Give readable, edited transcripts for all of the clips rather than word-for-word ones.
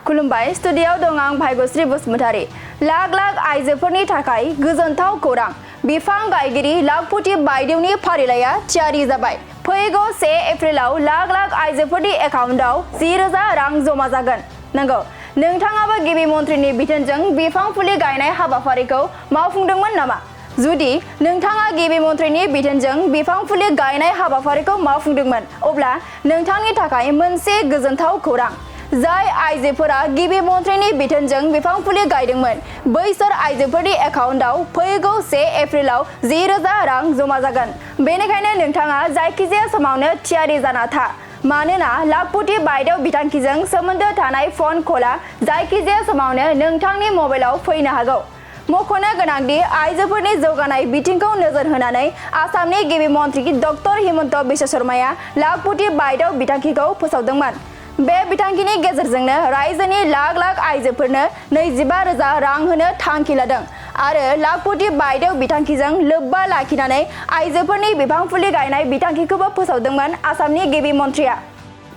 खुलुमबाय स्टुडियाव दं आं भाग्यश्री बसुमतारी। लाख लाख आइजोफोरनि थाखाय गोजोनथाव खौरां। बिफां गायगिरि लाखपति बायदेवनि फारिलाइया थियारि जाबाय। फैगौ 1 एप्रिलाव लाख लाख आइजोफोरनि एकाउन्टआव 10,000 रां जमा जागोन। नंगौ, नोंथाङाबो गिबि मन्थ्रिनि बिथोनजों बिफां फुलि गायनाय हाबाफारिखौ मावफुंदोंमोन नामा? जुदि नोंथाङा गिबि मन्थ्रिनि बिथोनजों बिफां फुलि गायनाय हाबाफारिखौ मावफुंदोंमोन, अब्ला नोंथांनि थाखाय मोनसे गोजोनथाव खौरां। जाय आइजोफोरा गिबि मन्थ्रिनि बिथोनजों बिफां फुलि गायदोंमोन, बैसोर आइजोफोरनि एकाउन्टआव फैगौ 1 एप्रिलाव 10,000 रां जमा जागोन। बेनिखायनो नोंथाङा जायखिजाया समावनो थियारि जाना था। मानोना लाखपति बायदेव बिथांखिजों सोमोन्दो थानाय फन कलआ जायखिजाया समावनो नोंथांनि मबाइलाव फैनो हागौ। मख'नो गोनांदि आइजोफोरनि जौगानाय बिथिंखौ नोजोर होनानै आसामनि गिबि मन्थ्रि डक्टर हिमन्त बिश्व शर्माया लाखपति बायदेव बिथांखिखौ फोसावदोंमोन। बे बिथांखिनि गेजेरजोंनो रायजोनि लाख लाख आइजोफोरनो 25,000 रां होनो थांखि लादों आरो लाखपति बायदेव बिथांखिजों लोब्बा लाखिनानै आइजोफोरनि बिफां फुलि गायनाय बिथांखिखौबो फोसावदोंमोन आसामनि गिबि मन्थ्रिया।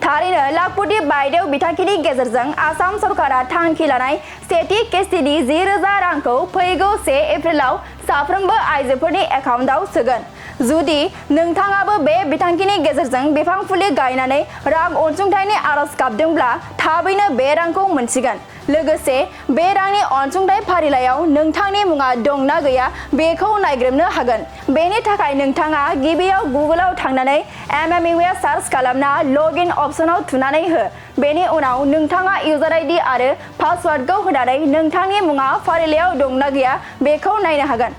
थारैनो लाखपति बायदेव बिथांखिनि गेजेरजों आसाम सरकारा थांखि लानाय सेथि किस्तिनि 10,000 रांखौ फैगौ 1 एप्रिलाव साफ्रोमबो आइजोफोरनि एकाउन्टआव सोगोन। जुदि नोंथाङाबो बे बिथांखिनि गेजेरजों बिफां फुलि गायनानै रां अनसुंथाइनि आरज गाबदोंब्ला थाबैनो बे रांखौ मोनसिगोन। लोगोसे बे रांनि अनसुंथाइ फारिलाइयाव नोंथांनि मुङा दंना गैया बेखौ नायग्रोमनो हागोन। बेनि थाखाय नोंथाङा गिबियाव गुगोलाव थांनानै MMUS सार्च खालामना लगइन अपसनाव थुनानै हो। बेनि उनाव नोंथाङा इउजार आइडि आरो पासवार्डखौ होनानै नोंथांनि मुङा फारिलाइयाव दंना गैया बेखौ नायनो हागोन।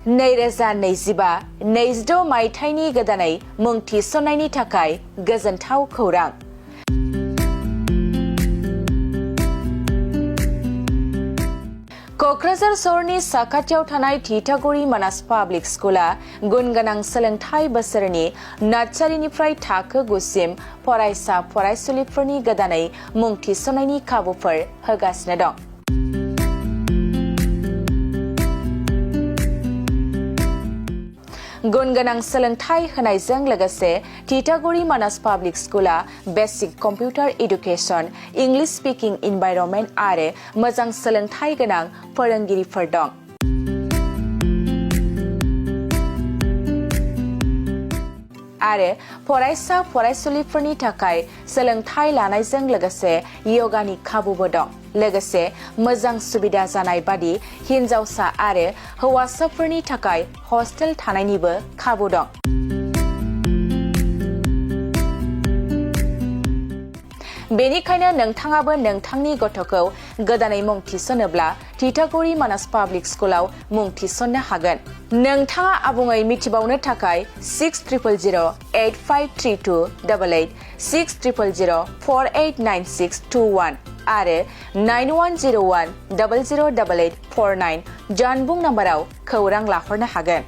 2025-26 मायथाइनि गोदानै मुं थिसननायनि थाखाय गोजोनथाव खौरां। क'क्राझार सहरनि साखाथियाव थानाय थिथागुरि मानास पाब्लिक स्कुला गुन गोनां सोलोंथाइ बोसोरनि नार्सारिनिफ्राय थाखो 9 सिम फरायसा फरायसुलिफोरनि गोदानै मुं थिसननायनि खाबुफोर होगासिनो दं। गुन गोनां सोलोंथाइ होनायजों लोगोसे थिथागुरि मानास पाब्लिक स्कुला basic computer education, English speaking environment आरो मोजां सोलोंथाइ गोनां फोरोंगिरिफोर दं। आरो फरायसा फरायसुलिफोरनि थाखाय सोलोंथाइ लानायजों लोगोसे यगानि खाबुबो दं। लोगोसे मोजां सुबिदा जानाय बादि हिन्जावसा आरो हौवासाफोरनि थाखाय हस्टेल थानायनिबो खाबु दं। बेनिखायनो नोंथाङाबो नोंथांनि गथ'खौ गोदानै मुं थिसनोब्ला थिथागुरि मानास पाब्लिक स्कुलाव मुं थिसननो हागोन। नोंथाङा आबुङै मिथिबावनो थाखाय 6000853288 6000489621 आरो 9101008849 जानबुं नाम्बाराव खौरां लाहरनो हागोन।